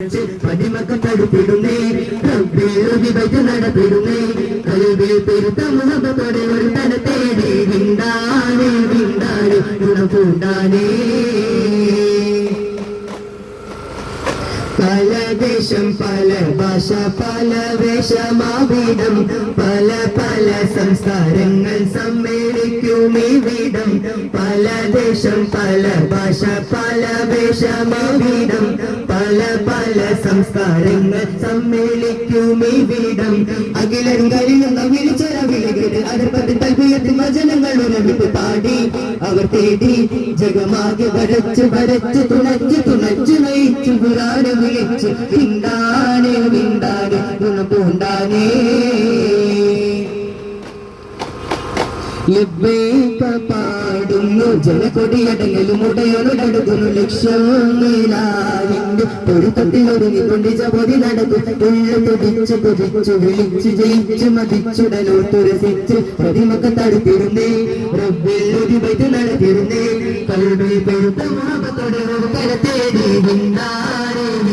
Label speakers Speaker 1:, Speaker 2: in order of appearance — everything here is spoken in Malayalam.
Speaker 1: പതിമക്ക് തടുപ്പിടുന്നേ റബ്ബിൽ നടപ്പിടുന്നേ കൽവിൽ പെരുത്ത മുഹബത്തോടെ ഒരു തല തേടി വിണ്ടാനേ വിണ്ടാനേ ഗുണപൂണ്ടാനേ പല ദേശം പല ഭാഷ പല വേഷമാവിടം പല പല സംസ്കാരങ്ങൾ സമ്മേളിക്കും ഇവിടം പല ദേശം പല ഭാഷ പല വേഷമാവിടം പല പല സംസ്കാരങ്ങൾ സമ്മേളിക്കും ഇവിടം അഖിലൻ കഴിയുന്ന വിളിച്ചൊരവിളികേട്ട് അടുപ്പത്തിൽ തൽപ്പിയത്തിൽ വചനങ്ങൾ ഉറവിട്ട് പാടി അവർ തേടി ജഗമാകെ വരച്ച് വരച്ച് തുണച്ച് തുണച്ച് നയിച്ചു പുരാണ് വിളിച്ചു വിണ്ടാനേ വിണ്ടാനേ ഗുണപൂണ്ടാനേ പാടുന്നു ജനക്കൊടിയടങ്ങലും ഉടയൊരുടടുക്കുന്നു ലക്ഷ്യമില്ലാതിന്റെ പൊരുത്തത്തിലൊരുങ്ങിക്കൊണ്ട് ജപതി നടക്കും ഉള്ളു തുടിച്ചു കുതിച്ചു വിളിച്ചു ജയിച്ചു മതിച്ചുടലോത്തുരസിച്ച് പ്രതിമക്ക് തടുത്തിരുന്നേ റബ്ബിൽ ഒരു നടത്തിരുന്നേ കൽവിൽ പെരുത്ത മാപത്തോടെ കര തേടി വിണ്ടാനേ